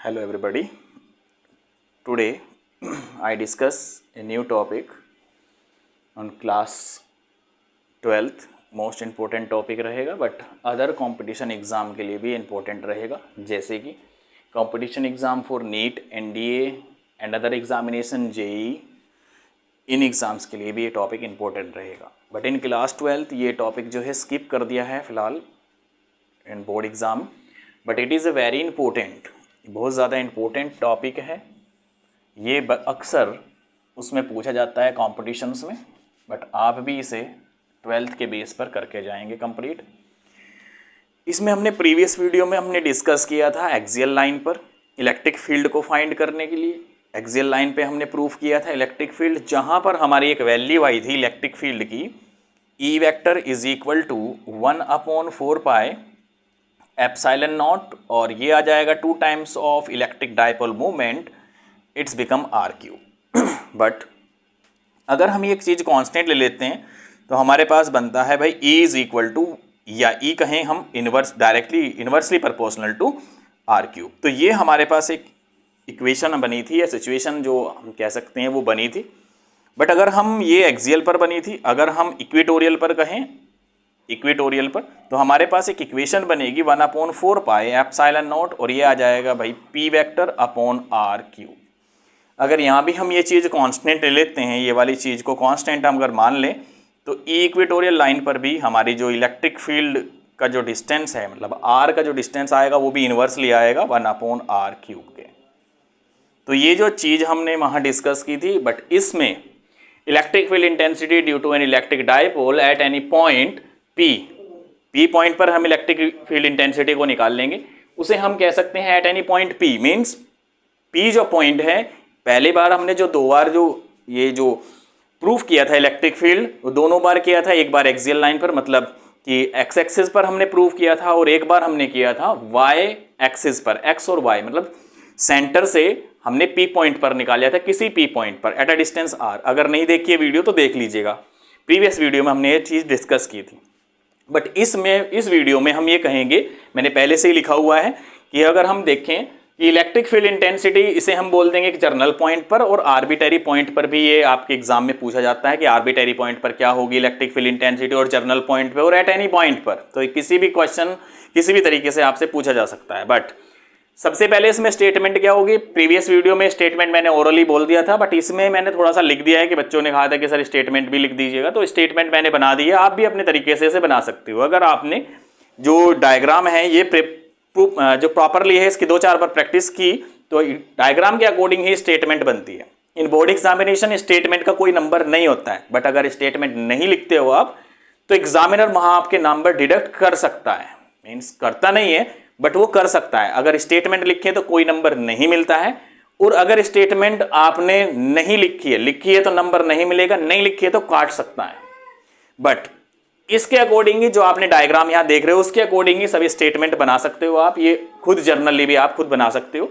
Hello everybody. Today I discuss a new topic on class 12th. Most important topic रहेगा but other competition exam के लिए भी important रहेगा, जैसे कि competition exam for NEET, NDA and other examination, JEE, in exams के लिए भी ये टॉपिक इम्पोर्टेंट रहेगा। बट इन क्लास 12th ये टॉपिक जो है स्किप कर दिया है फ़िलहाल इन board exam, but it is a very important, बहुत ज़्यादा इम्पोर्टेंट टॉपिक है। ये अक्सर उसमें पूछा जाता है कॉम्पिटिशन्स में, बट आप भी इसे 12th के बेस पर करके जाएंगे कंप्लीट। इसमें हमने प्रीवियस वीडियो में हमने डिस्कस किया था एक्सियल लाइन पर इलेक्ट्रिक फील्ड को फाइंड करने के लिए। एक्सियल लाइन पे हमने प्रूफ किया था इलेक्ट्रिक फील्ड, जहाँ पर हमारी एक वैल्यू आई थी इलेक्ट्रिक फील्ड की, E vector is equal to 1/4 pi epsilon naught, और ये आ जाएगा 2 times of electric dipole movement, it's become r cube. But अगर हम एक चीज़ कांस्टेंट ले लेते हैं तो हमारे पास बनता है भाई E इज इक्वल टू, या E कहें हम inversely proportional to r cube. तो ये हमारे पास एक इक्वेशन बनी थी या सिचुएशन जो हम कह सकते हैं वो बनी थी। बट अगर हम ये एक्सियल पर बनी थी, अगर हम इक्वेटोरियल पर कहें, इक्वेटोरियल पर, तो हमारे पास एक इक्वेशन बनेगी 1/4 पाई एप्सिलॉन नॉट, और ये आ जाएगा भाई P vector upon r cube. अगर यहाँ भी हम ये चीज़ कांस्टेंट ले लेते हैं, ये वाली चीज़ को कांस्टेंट हम अगर मान लें, तो इक्वेटोरियल लाइन पर भी हमारी जो इलेक्ट्रिक फील्ड का जो डिस्टेंस है, मतलब आर का जो डिस्टेंस आएगा वो भी इन्वर्सली आएगा 1/r क्यूब के। तो ये जो चीज़ हमने वहाँ डिस्कस की थी, बट इसमें electric field intensity due to an electric dipole at any point P point पर हम इलेक्ट्रिक फील्ड इंटेंसिटी को निकाल लेंगे। उसे हम कह सकते हैं eight any point P, means P जो पॉइंट है, पहली बार हमने जो 2 बार ये जो प्रूफ किया था इलेक्ट्रिक फील्ड, वो दोनों बार किया था। एक बार एक्सियल लाइन पर, मतलब कि एक्स एक्सिस पर हमने प्रूफ किया था, और एक बार हमने किया था वाई एक्सिस पर, एक्स और वाई, मतलब सेंटर से हमने P पॉइंट पर निकाला था, किसी P पॉइंट पर एट अ डिस्टेंस R। अगर नहीं देखी है वीडियो तो देख लीजिएगा, प्रीवियस वीडियो में हमने ये चीज़ डिस्कस की थी। बट इस वीडियो में हम ये कहेंगे, मैंने पहले से ही लिखा हुआ है कि अगर हम देखें कि इलेक्ट्रिक फील्ड इंटेंसिटी, इसे हम बोल देंगे कि जर्नल पॉइंट पर और आर्बिटरी पॉइंट पर भी, ये आपके एग्जाम में पूछा जाता है कि आर्बिटरी पॉइंट पर क्या होगी इलेक्ट्रिक फील्ड इंटेंसिटी, और जर्नल पॉइंट पर और एट एनी पॉइंट पर। तो किसी भी क्वेश्चन किसी भी तरीके से आपसे पूछा जा सकता है। बट सबसे पहले इसमें स्टेटमेंट क्या होगी, प्रीवियस वीडियो में स्टेटमेंट मैंने ओरली बोल दिया था, बट इसमें मैंने थोड़ा सा लिख दिया है कि बच्चों ने कहा था कि सर स्टेटमेंट भी लिख दीजिएगा, तो स्टेटमेंट मैंने बना दी है। आप भी अपने तरीके से इसे बना सकते हो। अगर आपने जो डायग्राम है ये जो प्रॉपरली है इसकी 2-4 बार प्रैक्टिस की, तो डायग्राम के अकॉर्डिंग ही स्टेटमेंट बनती है। इन बोर्ड एग्जामिनेशन स्टेटमेंट का कोई नंबर नहीं होता है, बट अगर स्टेटमेंट नहीं लिखते हो आप, तो एग्जामिनर वहां आपके नंबर डिडक्ट कर सकता है, मीन्स करता नहीं है बट वो कर सकता है। अगर स्टेटमेंट लिखे तो कोई नंबर नहीं मिलता है, और अगर स्टेटमेंट आपने नहीं लिखी है तो नंबर नहीं मिलेगा, नहीं लिखी है तो काट सकता है। बट इसके अकॉर्डिंग ही जो आपने डायग्राम यहां देख रहे हो उसके अकॉर्डिंग ही सभी स्टेटमेंट बना सकते हो आप, ये खुद जर्नली भी आप खुद बना सकते हो।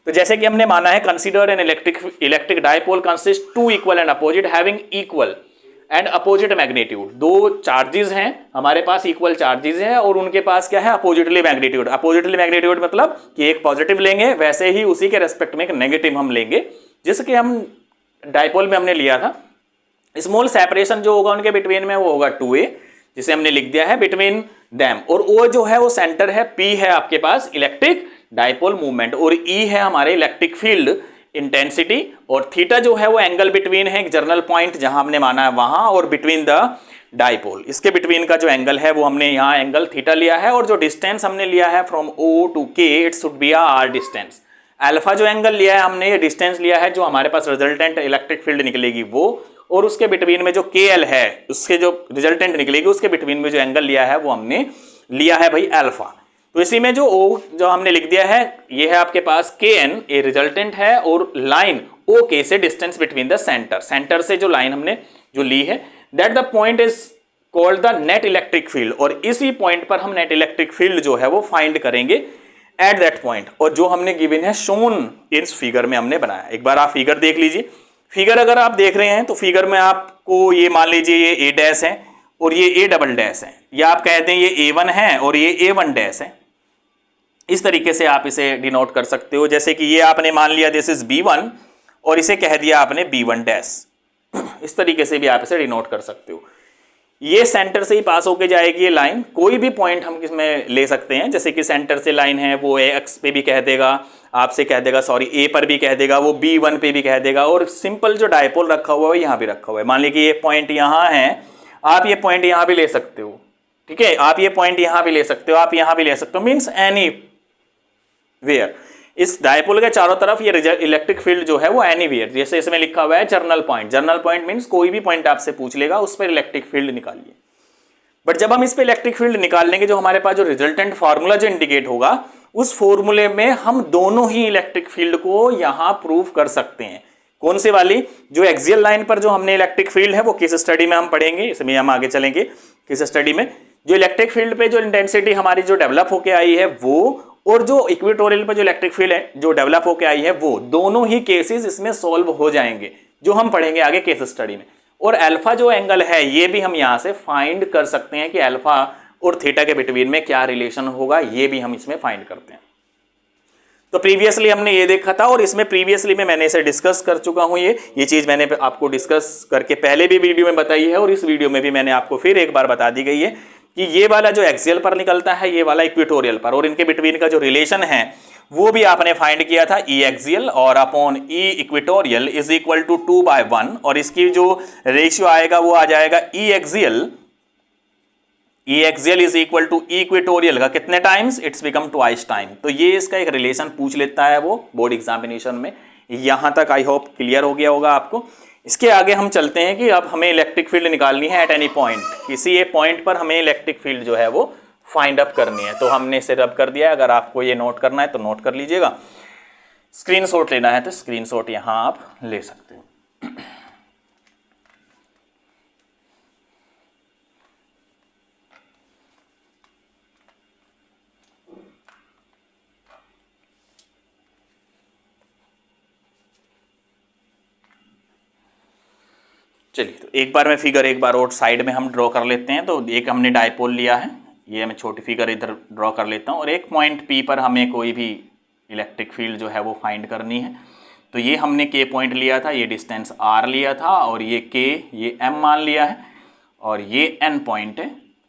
तो जैसे कि हमने माना है, consider N electric dipole consist 2 equal and opposite having equal and opposite magnitude. 2 charges हैं हमारे पास, इक्वल चार्जेस हैं, और उनके पास क्या है, अपोजिटली मैग्नीट्यूड। अपोजिटली मैग्नीट्यूड मतलब कि एक पॉजिटिव लेंगे, वैसे ही उसी के रेस्पेक्ट में एक नेगेटिव हम लेंगे, जिसके हम डाइपोल में हमने लिया था। स्मॉल सेपरेशन जो होगा उनके बिटवीन में वो होगा 2a, जिसे हमने लिख दिया है बिटवीन दैम, और O जो है वो सेंटर है, P है आपके पास इलेक्ट्रिक डाइपोल मूवमेंट, और E है हमारे इलेक्ट्रिक फील्ड इंटेंसिटी, और थीटा जो है वो एंगल बिटवीन है, एक जर्नल पॉइंट जहां हमने माना है वहां, और बिटवीन द डाइपोल, इसके बिटवीन का जो एंगल है वो हमने यहाँ एंगल थीटा लिया है, और जो डिस्टेंस हमने लिया है from O to K, it should be r distance. Alpha जो एंगल लिया है हमने, ये डिस्टेंस लिया है जो हमारे पास रिजल्टेंट इलेक्ट्रिक फील्ड निकलेगी वो, और उसके बिटवीन में जो KL है उसके जो रिजल्टेंट निकलेगी उसके बिटवीन में जो एंगल लिया है वो हमने लिया है भाई अल्फा। तो इसी में जो O जो हमने लिख दिया है, ये है आपके पास KN, ये रिजल्टेंट है, और लाइन OK से डिस्टेंस बिटवीन द सेंटर से जो लाइन हमने जो ली है, that the point is called the net electric field, और इसी पॉइंट पर हम नेट इलेक्ट्रिक फील्ड जो है वो फाइंड करेंगे एट दैट पॉइंट, और जो हमने गिवन है शोन इस फिगर में हमने बनाया। एक बार आप फिगर देख लीजिए। फिगर अगर आप देख रहे हैं तो फिगर में आपको ये मान लीजिए ये A डैश है और ये A डबल डैश है, या आप कहते हैं ये A1 है और ये A1 डैश है। इस तरीके से आप इसे डिनोट कर सकते हो। जैसे कि ये आपने मान लिया दिस इज B1 और इसे कह दिया आपने B1 डैश, इस तरीके से भी आप इसे डिनोट कर सकते हो। ये सेंटर से ही पास होके जाएगी ये लाइन, कोई भी पॉइंट हम इसमें ले सकते हैं, जैसे कि सेंटर से लाइन है वो एक्स पे भी कह देगा, आपसे कह देगा सॉरी ए पर भी कह देगा, वो B1 पे भी कह देगा, और सिंपल जो डायपोल रखा हुआ है यहाँ भी रखा हुआ है। मान लीजिए कि ये पॉइंट यहाँ है, आप ये पॉइंट यहाँ भी ले सकते हो, ठीक है, आप ये पॉइंट यहाँ भी ले सकते हो, आप यहाँ भी ले सकते हो, मीन्स एनी वेयर। इस डायपोल के चारों तरफ ये इलेक्ट्रिक फील्ड जो है वो एनीवेयर, जैसे इसमें लिखा हुआ है general point, general point means कोई भी पॉइंट आपसे पूछ लेगा उस पर इलेक्ट्रिक फील्ड निकालिए। बट जब हम इस पे इलेक्ट्रिक फील्ड निकाल लेंगे, जो हमारे पास जो रिजल्टेंट फार्मूला जो इंडिकेट होगा, उस फॉर्मूले में हम दोनों ही इलेक्ट्रिक फील्ड को यहां प्रूव कर सकते हैं। कौन सी वाली? जो एक्सियल लाइन पर जो हमने इलेक्ट्रिक फील्ड है वो किस स्टडी में हम पढ़ेंगे, इसमें हम आगे चलेंगे किस स्टडी में। जो इलेक्ट्रिक फील्ड पे जो इंटेंसिटी हमारी जो डेवलप होकर आई है वो, और जो इक्वेटोरियल पर जो इलेक्ट्रिक फील्ड है जो डेवलप होकर आई है वो, दोनों ही केसेस इसमें सॉल्व हो जाएंगे, जो हम पढ़ेंगे आगे केस स्टडी में। और अल्फा जो एंगल है ये भी हम यहां से फाइंड कर सकते हैं कि अल्फा और थीटा के बिटवीन में क्या रिलेशन होगा, ये भी हम इसमें फाइंड करते हैं। तो प्रीवियसली हमने ये देखा था, और इसमें प्रीवियसली में मैंने इसे डिस्कस कर चुका हूं। ये चीज मैंने आपको डिस्कस करके पहले भी वीडियो में बताई है, और इस वीडियो में भी मैंने आपको फिर एक बार बता दी गई है कि ये वाला जो एक्सियल पर निकलता है, ये वाला इक्वेटोरियल पर, और इनके बिटवीन का जो रिलेशन है वो भी आपने फाइंड किया था, ई एक्सियल और upon E equatorial is equal to 2/1, और इसकी जो रेशियो आएगा वो आ जाएगा E axial is equal to equatorial का कितने times, it's become twice time. तो ये इसका एक रिलेशन पूछ लेता है वो बोर्ड एग्जामिनेशन में। यहां तक आई होप क्लियर हो गया होगा आपको। इसके आगे हम चलते हैं कि अब हमें इलेक्ट्रिक फील्ड निकालनी है एट एनी पॉइंट, किसी एक पॉइंट पर हमें इलेक्ट्रिक फील्ड जो है वो फाइंड अप करनी है। तो हमने इसे रब कर दिया है, अगर आपको ये नोट करना है तो नोट कर लीजिएगा, स्क्रीनशॉट लेना है तो स्क्रीनशॉट यहां आप ले सकते हो। चलिए, तो एक बार में फिगर एक बार और साइड में हम ड्रॉ कर लेते हैं। तो एक हमने डायपोल लिया है, ये मैं छोटी फिगर इधर ड्रॉ कर लेता हूँ, और एक पॉइंट P पर हमें कोई भी इलेक्ट्रिक फील्ड जो है वो फाइंड करनी है। तो ये हमने K पॉइंट लिया था, ये डिस्टेंस R लिया था, और ये K ये M मान लिया है, और ये N पॉइंट है।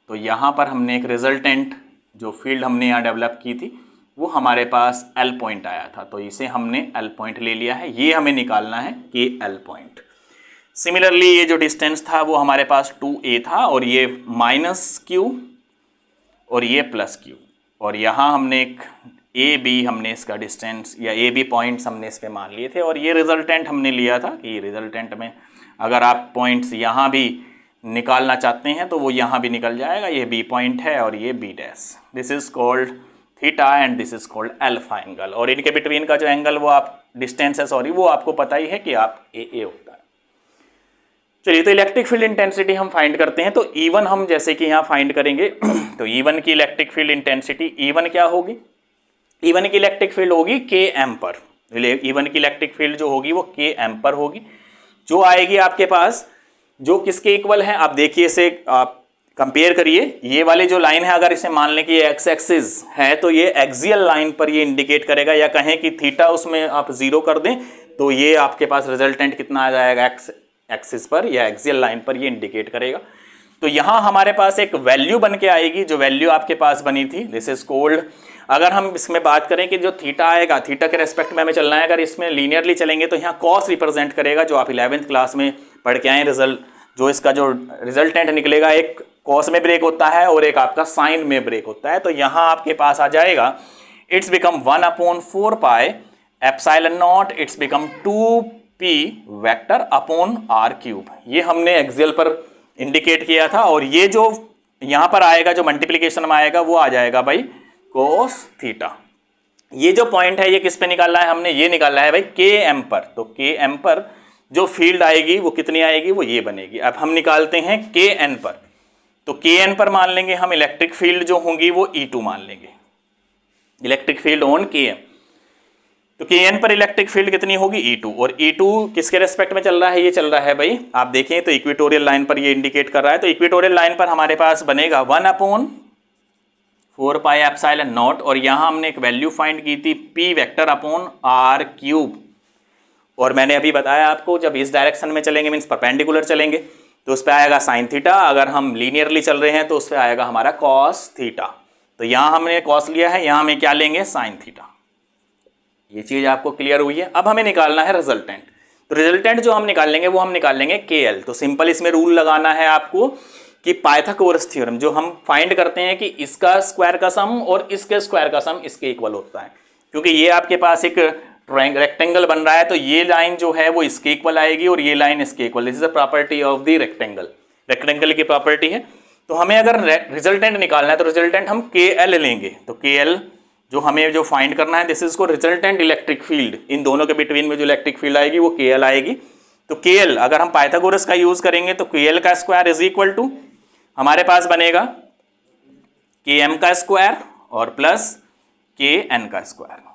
तो यहाँ पर हमने एक रिजल्टेंट जो फील्ड हमने यहाँ डेवलप की थी वो हमारे पास L पॉइंट आया था, तो इसे हमने L पॉइंट ले लिया है। ये हमें निकालना है KL पॉइंट। सिमिलरली ये जो डिस्टेंस था वो हमारे पास 2a था, और ये -q और ये +q, और यहाँ हमने एक AB हमने इसका डिस्टेंस या AB पॉइंट्स हमने इस पे मान लिए थे, और ये रिजल्टेंट हमने लिया था कि रिजल्टेंट में अगर आप पॉइंट्स यहाँ भी निकालना चाहते हैं तो वो यहाँ भी निकल जाएगा। ये B पॉइंट है और ये B dash, this is called theta and this is called alpha angle. और इनके बिटवीन का जो एंगल वो आप डिस्टेंस है सॉरी वो आपको पता ही है कि आप AA होता है। चलिए, तो इलेक्ट्रिक फील्ड इंटेंसिटी हम फाइंड करते हैं। तो E1 हम जैसे कि यहाँ फाइंड करेंगे तो E1 की इलेक्ट्रिक फील्ड इंटेंसिटी E1 क्या होगी? E1 की इलेक्ट्रिक फील्ड होगी Km पर। E1 की इलेक्ट्रिक फील्ड जो होगी वो Km पर होगी, जो आएगी आपके पास, जो किसके इक्वल है आप देखिए, इसे आप कंपेयर करिए। ये वाले जो लाइन है अगर इसे मान लें कि ये एक्स एक्सिस है तो ये एक्सियल लाइन पर ये इंडिकेट करेगा, या कहें कि थीटा उसमें आप 0 कर दें तो ये आपके पास रिजल्टेंट कितना आ जाएगा एक्स एक्सिस पर या एक्सियल लाइन पर ये इंडिकेट करेगा। तो यहाँ हमारे पास एक वैल्यू बन के आएगी, जो वैल्यू आपके पास बनी थी दिस इज कोल्ड, अगर हम इसमें बात करें कि जो थीटा आएगा, थीटा के रेस्पेक्ट में हमें चलना है, अगर इसमें लीनियरली चलेंगे तो यहाँ कॉस रिप्रेजेंट करेगा, जो आप 11th क्लास में पढ़ के आए। रिजल्ट जो इसका जो रिजल्टेंट निकलेगा, एक कॉस में ब्रेक होता है और एक आपका साइन में ब्रेक होता है। तो यहाँ आपके पास आ जाएगा it's become 1/4 pi epsilon not, it's become 2p vector upon r cube. ये हमने एक्सियल पर इंडिकेट किया था, और ये जो यहाँ पर आएगा जो मल्टीप्लीकेशन में आएगा वो आ जाएगा भाई कोस थीटा। ये जो पॉइंट है ये किस पे निकालना है हमने? ये निकालना है भाई Km पर। तो Km पर जो फील्ड आएगी वो कितनी आएगी? वो ये बनेगी। अब हम निकालते हैं Kn पर। तो Kn पर मान लेंगे हम इलेक्ट्रिक फील्ड जो होंगी वो E2 मान लेंगे, इलेक्ट्रिक फील्ड ऑन Km। तो Kn पर इलेक्ट्रिक फील्ड कितनी होगी? E2। और E2 किसके रेस्पेक्ट में चल रहा है? ये चल रहा है भाई, आप देखें तो इक्वेटोरियल लाइन पर ये इंडिकेट कर रहा है। तो इक्वेटोरियल लाइन पर हमारे पास बनेगा 1/4 4 पाई एप्सिलॉन नॉट, और यहाँ हमने एक वैल्यू फाइंड की थी p vector upon r cube. और मैंने अभी बताया आपको जब इस डायरेक्शन में चलेंगे मीन्स परपेंडिकुलर चलेंगे तो उस पर आएगा साइन थीटा, अगर हम लीनियरली चल रहे हैं तो उस पर आएगा हमारा कॉस थीटा। तो यहाँ हमने कॉस लिया है, यहाँ हमें क्या लेंगे साइन थीटा। ये चीज़ आपको क्लियर हुई है। अब हमें निकालना है रिजल्टेंट। तो रिजल्टेंट जो हम निकाल लेंगे वो हम निकाल लेंगे KL। तो सिंपल इसमें रूल लगाना है आपको कि पाइथागोरस थ्योरम जो हम फाइंड करते हैं कि इसका स्क्वायर का सम और इसके स्क्वायर का सम इसके इक्वल होता है, क्योंकि ये आपके पास एक रेक्टेंगल बन रहा है तो ये लाइन जो है वो इसके इक्वल आएगी और ये लाइन इसके equal. This is the property of the rectangle, rectangle की प्रॉपर्टी है। तो हमें अगर रिजल्टेंट निकालना है तो रिजल्टेंट हम KL लेंगे। तो KL जो हमें जो फाइंड करना है दिस इज को रिजल्टेंट इलेक्ट्रिक फील्ड, इन दोनों के बिटवीन में जो इलेक्ट्रिक फील्ड आएगी वो KL आएगी। तो KL अगर हम पाइथागोरस का यूज करेंगे तो KL का स्क्वायर इज इक्वल टू हमारे पास बनेगा KM का स्क्वायर और प्लस KN का स्क्वायर।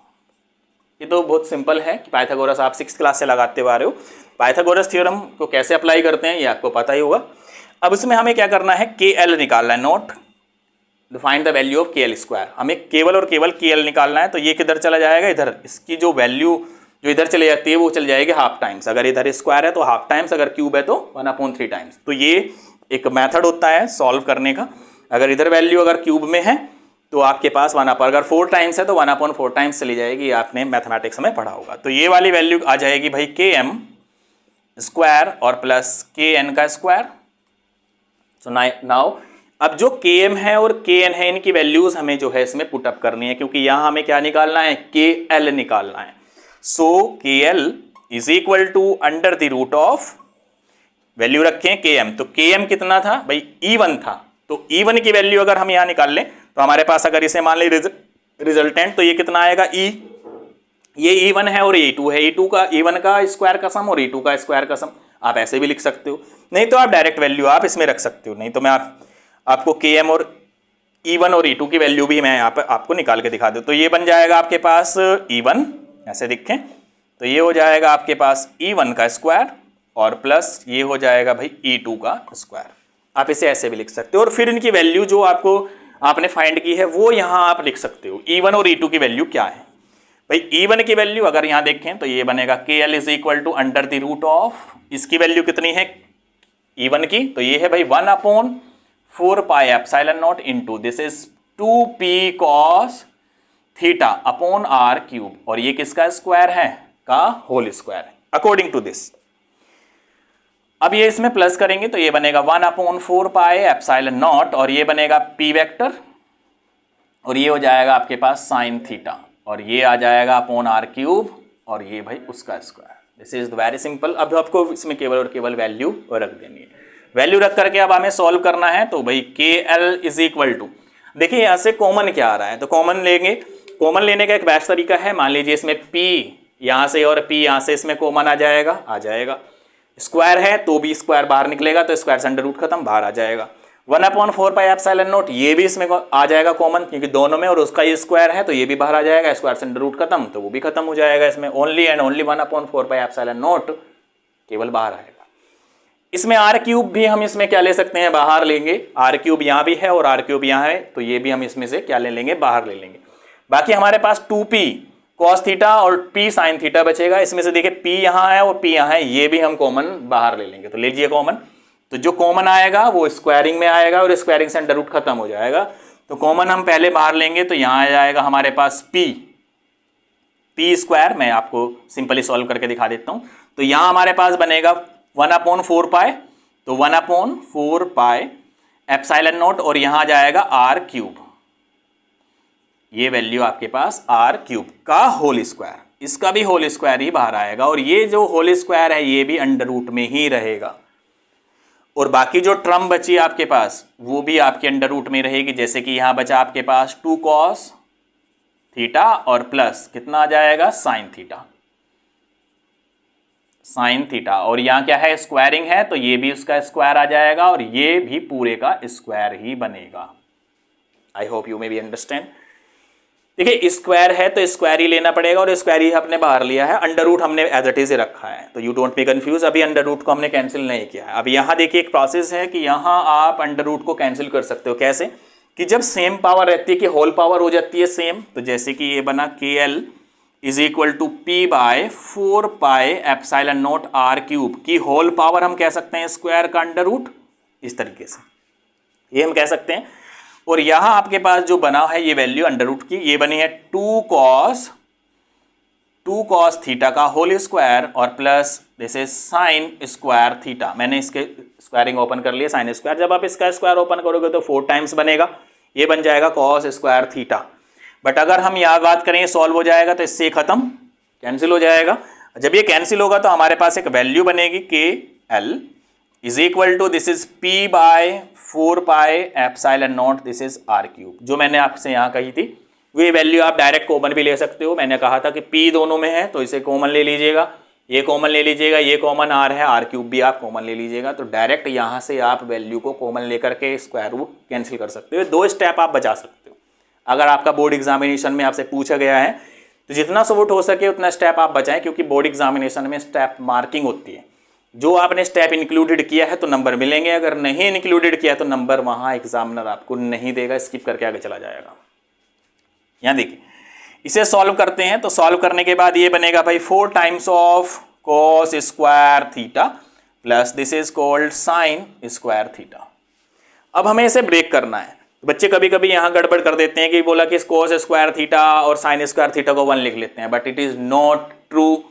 ये तो बहुत सिंपल है कि पाइथागोरस आप 6th क्लास से लगाते हुए आ रहे हो। पाइथागोरस थ्योरम को कैसे अप्लाई करते हैं ये आपको पता ही होगा। अब इसमें हमें क्या करना है KL निकालना है, not find the value of KL square. हमें केवल और केवल KL निकालना है। तो ये किधर चला जाएगा, इधर। इसकी जो वैल्यू जो इधर चली जाती है वो चल जाएगी हाफ टाइम्स। अगर इधर स्क्वायर है तो हाफ टाइम्स, अगर क्यूब है तो 1/3 टाइम्स। तो ये एक मेथड होता है सॉल्व करने का। अगर इधर वैल्यू अगर क्यूब में है तो आपके पास 1/, अगर 4 टाइम्स है तो 1/4 टाइम्स चली जाएगी। आपने मैथमेटिक्स में पढ़ा होगा। तो ये वाली वैल्यू आ जाएगी भाई KM स्क्वायर और प्लस KN का स्क्वायर। सो नाउ अब जो KM है और KN है इनकी वैल्यूज हमें जो है इसमें पुटअप करनी है, क्योंकि यहां हमें क्या निकालना है KL निकालना है। So KL is equal to under the root of, value रखें KM। तो KM कितना था भाई E1 था। तो E1 की वैल्यू अगर हम यहां निकाल लें तो हमारे पास अगर इसे मान लें रिजल्टेंट तो ये कितना आएगा ये E1 है और E2 है। E1 का स्क्वायर का सम और E2 का स्क्वायर का सम। आप ऐसे भी लिख सकते हो, नहीं तो आप डायरेक्ट वैल्यू आप इसमें रख सकते हो। नहीं तो मैं आपको KM और E1 और E2 की वैल्यू भी मैं यहाँ पर आपको निकाल के दिखा दूँ। तो ये बन जाएगा आपके पास E1, ऐसे दिखें तो ये हो जाएगा आपके पास E1 का स्क्वायर और प्लस ये हो जाएगा भाई E2 का स्क्वायर। आप इसे ऐसे भी लिख सकते हो और फिर इनकी वैल्यू जो आपने फाइंड की है वो यहाँ आप लिख सकते हो। E1 और E2 की वैल्यू क्या है भाई। E1 की वैल्यू अगर यहाँ देखें तो ये बनेगा KL is equal to under the root of, इसकी वैल्यू कितनी है E1 की, तो ये है भाई 1/4 pi epsilon naught into this is 2p cos theta upon r cube, और ये किसका स्क्वायर है का होल स्क्वायर है अकॉर्डिंग टू दिस। अब ये इसमें प्लस करेंगे तो ये बनेगा 1/4 पाई एप्सिलॉन नॉट और ये बनेगा p वेक्टर और ये हो जाएगा आपके पास साइन थीटा और ये आ जाएगा अपॉन r क्यूब और ये भाई उसका square. This is very simple. अब आपको इसमें केवल और केवल वैल्यू रख देनी है। वैल्यू रख करके अब हमें सॉल्व करना है। तो भाई KL इज इक्वल टू, देखिए यहाँ से कॉमन क्या आ रहा है तो कॉमन लेंगे। कॉमन लेने का एक बेस्ट तरीका है, मान लीजिए इसमें P यहाँ से और P यहाँ से इसमें कॉमन आ जाएगा। स्क्वायर है तो भी स्क्वायर बाहर निकलेगा तो स्क्वायर से अंडर रूट खत्म, बाहर आ जाएगा। 1/4 पाई एप्सिलॉन नॉट ये भी इसमें आ जाएगा कॉमन क्योंकि दोनों में, और उसका ये स्क्वायर है तो ये भी बाहर आ जाएगा। स्क्वायर से अंडर रूट खत्म तो वो भी खत्म हो जाएगा। इसमें only and only 1/4 pi epsilon not केवल बाहर आएगा। इसमें r क्यूब भी हम इसमें क्या ले सकते हैं, बाहर लेंगे। r क्यूब यहाँ भी है और r क्यूब यहाँ है तो ये भी हम इसमें से क्या ले लेंगे, बाहर ले लेंगे। बाकी हमारे पास 2p cos थीटा और p sin थीटा बचेगा। इसमें से देखिए p यहाँ है और p यहाँ है, ये भी हम कॉमन बाहर ले लेंगे। तो ले लीजिए कॉमन, तो जो कॉमन आएगा वो स्क्वायरिंग में आएगा और स्क्वायरिंग से अंडर रूट खत्म हो जाएगा। तो कॉमन हम पहले बाहर लेंगे तो यहाँ आ जाएगा हमारे पास p स्क्वायर। मैं आपको सिंपली सॉल्व करके दिखा देता हूँ। तो यहाँ हमारे पास बनेगा 1/4 पाई, तो 1/4 पाई एप्सिलॉन नॉट और यहाँ जाएगा r क्यूब। ये वैल्यू आपके पास r क्यूब का होल स्क्वायर, इसका भी होल स्क्वायर ही बाहर आएगा और ये जो होल स्क्वायर है ये भी अंडर रूट में ही रहेगा। और बाकी जो टर्म बची आपके पास वो भी आपके अंडर रूट में रहेगी। जैसे कि यहाँ बचा आपके पास 2 cos थीटा और प्लस कितना आ जाएगा साइन थीटा और यहाँ क्या है स्क्वायरिंग है तो ये भी उसका स्क्वायर आ जाएगा और ये भी पूरे का स्क्वायर ही बनेगा। I hope you may be understand. देखिए स्क्वायर है तो स्क्वायर ही लेना पड़ेगा और स्क्वायर ही आपने बाहर लिया है। अंडर रूट हमने एज इट इज रखा है तो यू डोंट बी कंफ्यूज। अभी अंडर रूट को हमने कैंसिल नहीं किया है। अब यहाँ देखिए एक प्रोसेस है कि यहाँ आप अंडर रूट को कैंसिल कर सकते हो। कैसे, कि जब सेम पावर रहती है कि होल पावर हो जाती है सेम, तो जैसे कि ये बना K L is equal to p by 4 pi epsilon not are cube की होल पावर हम कह सकते हैं स्क्वायर का अंडर रूट, इस तरीके से ये हम कह सकते हैं। और यहां आपके पास जो बना है ये वैल्यू अंडर रूट की, ये बनी है 2 कॉस थीटा का होल स्क्वायर और plus this is sine square theta. मैंने इसके स्क्वायरिंग ओपन कर लिया साइन स्क्वायर, जब आप इसका स्क्वायर ओपन करोगे तो 4 टाइम्स बनेगा, ये बन जाएगा कॉस स्क्वायर थीटा। बट अगर हम यहाँ बात करें सॉल्व हो जाएगा तो इससे खत्म कैंसिल हो जाएगा। जब ये कैंसिल होगा तो हमारे पास एक वैल्यू बनेगी K L is equal to this is p by 4 pi epsilon naught this is r cube. जो मैंने आपसे यहाँ कही थी वो वैल्यू आप डायरेक्ट कॉमन भी ले सकते हो। मैंने कहा था कि पी दोनों में है तो इसे कॉमन ले लीजिएगा, ये कॉमन ले लीजिएगा, ये कॉमन आर है, आर क्यूब भी आप कॉमन ले लीजिएगा। तो डायरेक्ट यहाँ से आप वैल्यू को कॉमन लेकर के स्क्वायर रूट कैंसिल कर सकते हो। 2 स्टेप आप बचा सकते हो। अगर आपका बोर्ड एग्जामिनेशन में आपसे पूछा गया है तो जितना सपोर्ट हो सके उतना स्टेप आप बचाएं, क्योंकि बोर्ड एग्जामिनेशन में स्टेप मार्किंग होती है। जो आपने स्टेप इंक्लूडेड किया है तो नंबर मिलेंगे, अगर नहीं इंक्लूडेड किया तो नंबर वहाँ एग्जामिनर आपको नहीं देगा, स्किप करके आगे चला जाएगा। यहाँ देखिए इसे सॉल्व करते हैं, तो सॉल्व करने के बाद ये बनेगा भाई 4 times of cos square theta plus this is called sign square theta. अब हमें इसे ब्रेक करना है। बच्चे कभी कभी यहाँ गड़बड़ कर देते हैं कि बोला कि कॉस स्क्वायर थीटा और साइन स्क्वायर थीटा को 1 लिख लेते हैं, but it is not true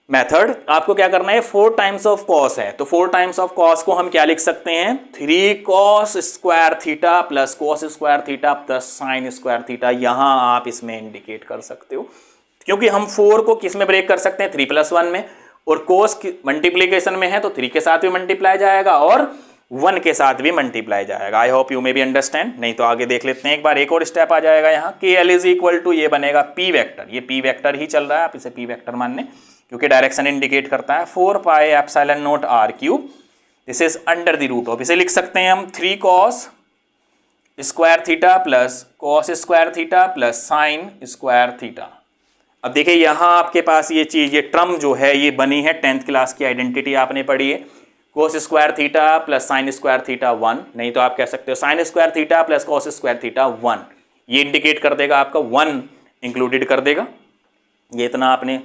method. आपको क्या करना है, 4 टाइम्स ऑफ कॉस है तो 4 टाइम्स ऑफ कॉस को हम क्या लिख सकते हैं, 3 cos square theta plus cos square theta plus sine square theta. यहां आप इसमें इंडिकेट कर सकते हो, क्योंकि हम 4 को किस में ब्रेक कर सकते हैं, 3 + 1 में, और कॉस मल्टीप्लीकेशन में है तो 3 के साथ भी मल्टीप्लाई जाएगा और 1 के साथ भी मल्टीप्लाई जाएगा। I hope you may be understand. नहीं तो आगे देख लेते हैं एक बार, एक और स्टेप आ जाएगा यहाँ, के एल इज इक्वल टू ये बनेगा पी वेक्टर, ये पी वेक्टर ही चल रहा है, आप इसे पी वेक्टर मान लें क्योंकि डायरेक्शन इंडिकेट करता है, 4 pi epsilon not are cube this is under the root of, इसे लिख सकते हैं हम 3 cos square theta plus cos square theta plus sine square theta. अब देखिए यहाँ आपके पास ये चीज, ये टर्म जो है ये बनी है 10th क्लास की आइडेंटिटी आपने पढ़ी है, cos square theta plus sine square theta 1, नहीं तो आप कह सकते हो sign square theta plus cos square theta 1, ये इंडिकेट कर देगा आपका 1 इंक्लूडेड कर देगा। ये इतना आपने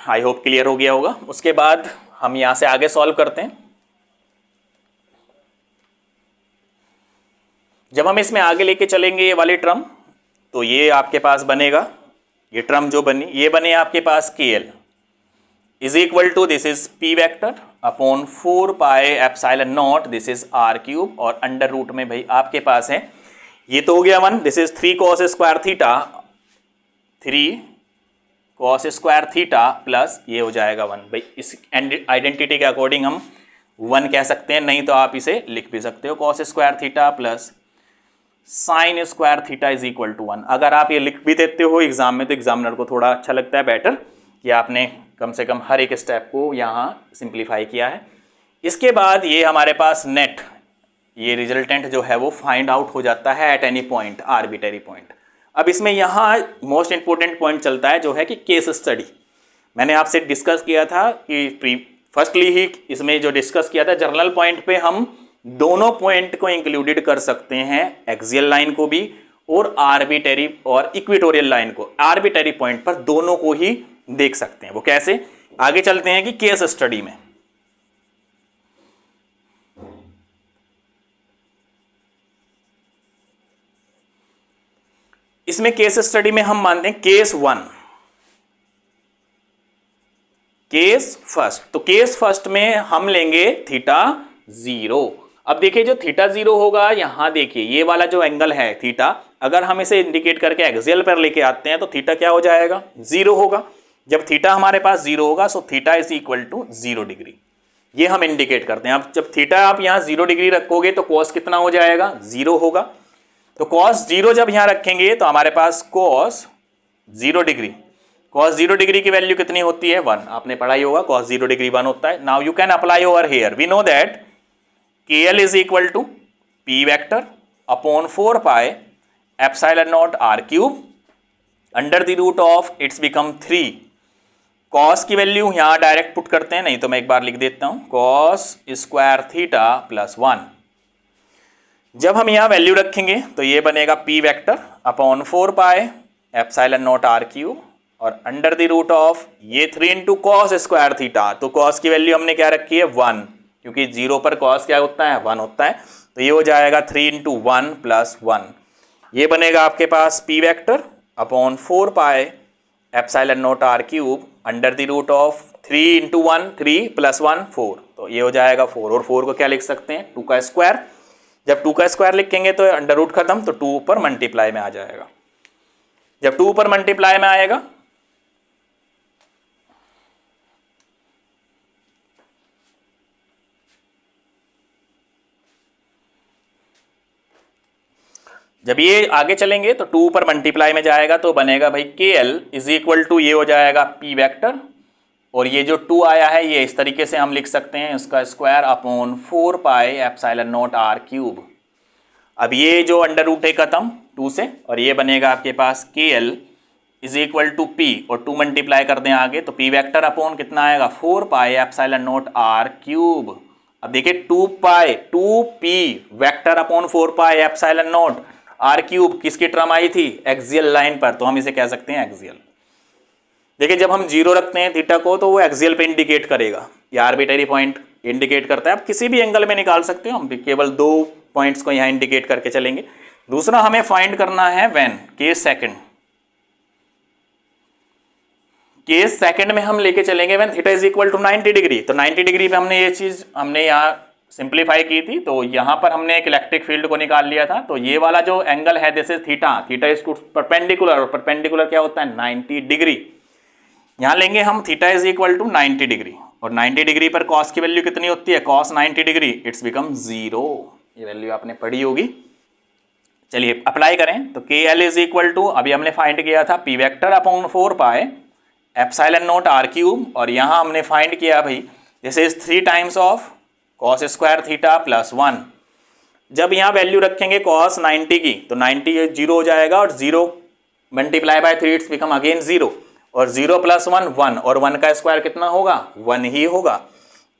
आई होप क्लियर हो गया होगा। उसके बाद हम यहां से आगे सॉल्व करते हैं। जब हम इसमें आगे लेके चलेंगे ये वाली टर्म, तो ये आपके पास बनेगा, ये टर्म जो बनी ये बने आपके पास के L is equal to this is p vector upon 4 pi epsilon naught this is r cube, और अंडर रूट में भाई आपके पास है, ये तो हो गया 1, this is 3 cos square theta, 3 cos square theta plus ये हो जाएगा 1। भाई इस आइडेंटिटी के अकॉर्डिंग हम 1 कह सकते हैं, नहीं तो आप इसे लिख भी सकते हो cos square theta plus sine square theta is equal to 1। अगर आप ये लिख भी देते हो एग्जाम में तो एग्जामिनर को थोड़ा अच्छा लगता है, बेटर कि आपने कम से कम हर एक स्टेप को यहाँ सिंप्लीफाई किया है। इसके बाद ये हमारे पास नेट ये रिजल्टेंट जो है वो फाइंड आउट हो जाता है eight any point, arbitrary point. अब इसमें यहाँ मोस्ट इंपॉर्टेंट पॉइंट चलता है जो है कि केस स्टडी। मैंने आपसे डिस्कस किया था कि फर्स्टली ही इसमें जो डिस्कस किया था, जर्नल पॉइंट पे हम दोनों पॉइंट को इंक्लूडेड कर सकते हैं, एक्सियल लाइन को भी और आर्बिटरी और इक्वेटोरियल लाइन को, आर्बिटरी पॉइंट पर दोनों को ही देख सकते हैं। वो कैसे, आगे चलते हैं कि केस स्टडी में। इसमें केस स्टडी में हम मानते हैं केस 1, केस फर्स्ट। तो केस फर्स्ट में हम लेंगे थीटा 0। अब देखिए जो थीटा 0 होगा, यहां देखिए ये वाला जो एंगल है थीटा, अगर हम इसे इंडिकेट करके एक्सियल पर लेके आते हैं तो थीटा क्या हो जाएगा, 0 होगा। जब थीटा हमारे पास 0 होगा so theta is equal to 0 degree, ये हम इंडिकेट करते हैं। अब जब थीटा आप यहां 0 डिग्री रखोगे तो कॉस कितना हो जाएगा, 0 होगा। तो कॉस 0 जब यहां रखेंगे तो हमारे पास कॉस 0 डिग्री, कॉस 0 डिग्री की वैल्यू कितनी होती है, 1। आपने पढ़ा ही होगा कॉस 0 डिग्री 1 होता है। Now you can apply over here, we know that K L is equal to P vector upon 4 pi epsilon not are cube under the root of it's become 3। Cos की value यहां direct put करते हैं, नहीं तो मैं एक बार लिख देता हूं, कॉस स्क्वायर थीटा प्लस 1 जब हम यहाँ वैल्यू रखेंगे तो ये बनेगा P vector upon 4 pi epsilon not are cube और अंडर द रूट ऑफ ये 3 इंटू कॉस स्क्वायर थीटा। तो कॉस की वैल्यू हमने क्या रखी है 1, क्योंकि 0 पर कॉस क्या होता है 1 होता है। तो ये हो जाएगा 3 इंटू 1 प्लस 1। ये बनेगा आपके पास P vector upon 4 pi epsilon not are cube under the root of 3 into 1 3 plus 1 4। तो ये हो जाएगा 4 और 4 को क्या लिख सकते हैं 2 का स्क्वायर। जब 2 का स्क्वायर लिखेंगे तो अंडर रूट खत्म, तो 2 ऊपर मल्टीप्लाई में आ जाएगा। जब 2 ऊपर मल्टीप्लाई में आएगा जब ये आगे चलेंगे तो 2 ऊपर मल्टीप्लाई में जाएगा तो बनेगा भाई के एल इज इक्वल टू ये हो जाएगा पी वेक्टर और ये जो 2 आया है ये इस तरीके से हम लिख सकते हैं इसका square upon 4 pi epsilon not are cube. अब ये जो अंडर रूट है खत्म 2 से और ये बनेगा आपके पास के L is equal to p और 2 मल्टीप्लाई कर दें आगे तो पी वेक्टर अपॉन कितना आएगा 4 pi epsilon not are cube. अब देखिए 2 p vector upon 4 pi epsilon not are cube किसकी टर्म आई थी एक्सियल लाइन पर, तो हम इसे कह सकते हैं एक्सियल। देखिए जब हम 0 रखते हैं थीटा को तो वो एक्सियल पे इंडिकेट करेगा, ये आर्बिटरी पॉइंट इंडिकेट करता है। आप किसी भी एंगल में निकाल सकते हो, हम केवल 2 पॉइंट्स को यहाँ इंडिकेट करके चलेंगे। दूसरा हमें फाइंड करना है व्हेन केस सेकंड में हम लेके चलेंगे when theta is equal to 90 degree. तो 90 डिग्री पे हमने ये चीज हमने यहाँ सिंप्लीफाई की थी, तो यहाँ पर हमने एक इलेक्ट्रिक फील्ड को निकाल लिया था। तो ये वाला जो एंगल है this is theta is to perpendicular और परपेंडिकुलर क्या होता है 90 डिग्री। यहाँ लेंगे हम theta is equal to 90 degree और 90 डिग्री पर कॉस की वैल्यू कितनी होती है कॉस 90 डिग्री इट्स बिकम 0। ये वैल्यू आपने पढ़ी होगी। चलिए अप्लाई करें तो के एल इज इक्वल टू अभी हमने फाइंड किया था P vector upon 4 pi epsilon not are cube और यहाँ हमने फाइंड किया भाई this is 3 times of cos square theta plus 1। जब यहाँ वैल्यू रखेंगे कॉस 90 की तो 90 0 हो जाएगा और 0 multiply by 3 it's become again 0 और 0 प्लस 1 1 और 1 का स्क्वायर कितना होगा 1 ही होगा।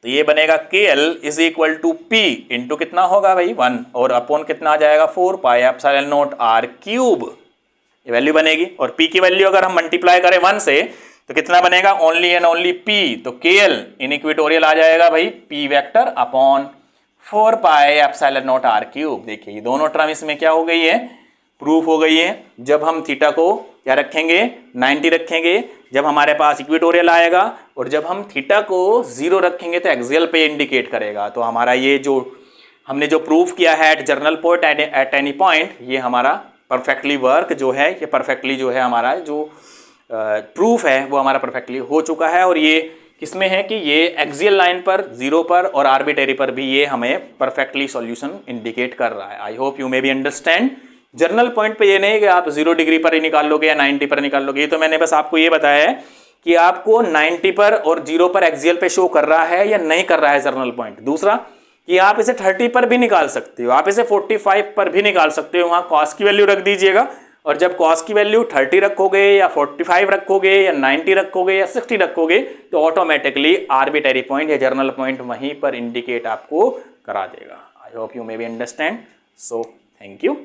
तो ये बनेगा k L is equal to p into कितना होगा भाई 1 और अपॉन कितना आ जाएगा 4 pi epsilon not are cube. ये वैल्यू बनेगी और p की वैल्यू अगर हम मल्टीप्लाई करें 1 से तो कितना बनेगा ओनली एंड ओनली p। तो के एल इन इक्वेटोरियल आ जाएगा भाई p vector upon 4 pi epsilon not are cube. देखिए ये दोनों टर्म इसमें क्या हो गई है प्रूफ हो गई है। जब हम थीटा को क्या रखेंगे 90 रखेंगे जब हमारे पास इक्वेटोरियल आएगा और जब हम थीटा को 0 रखेंगे तो एक्सियल पे इंडिकेट करेगा। तो हमारा ये जो हमने जो प्रूफ किया है at general point at any point ये हमारा परफेक्टली वर्क जो है ये परफेक्टली जो है हमारा जो प्रूफ है वो हमारा परफेक्टली हो चुका है। और ये किसमें है कि ये एक्सियल लाइन पर 0 पर और आर्बिटरी पर भी ये हमें परफेक्टली सॉल्यूशन इंडिकेट कर रहा है। I hope you may be understand. General point पे ये नहीं कि आप 0 डिग्री पर ही निकाल लोगे या 90 पर निकाल लोगे। ये तो मैंने बस आपको ये बताया है कि आपको 90 पर और 0 पर एक्सियल पे शो कर रहा है या नहीं कर रहा है जर्नल पॉइंट। दूसरा कि आप इसे 30 पर भी निकाल सकते हो, आप इसे 45 पर भी निकाल सकते हो। वहाँ कॉस की वैल्यू रख दीजिएगा और जब कॉस की वैल्यू 30 रखोगे या 45 रखोगे या 90 रखोगे या 60 रखोगे तो ऑटोमेटिकली आर्बिटरी पॉइंट या जर्नल पॉइंट वहीं पर इंडिकेट आपको करा देगा। I hope you may be understand. So thank you.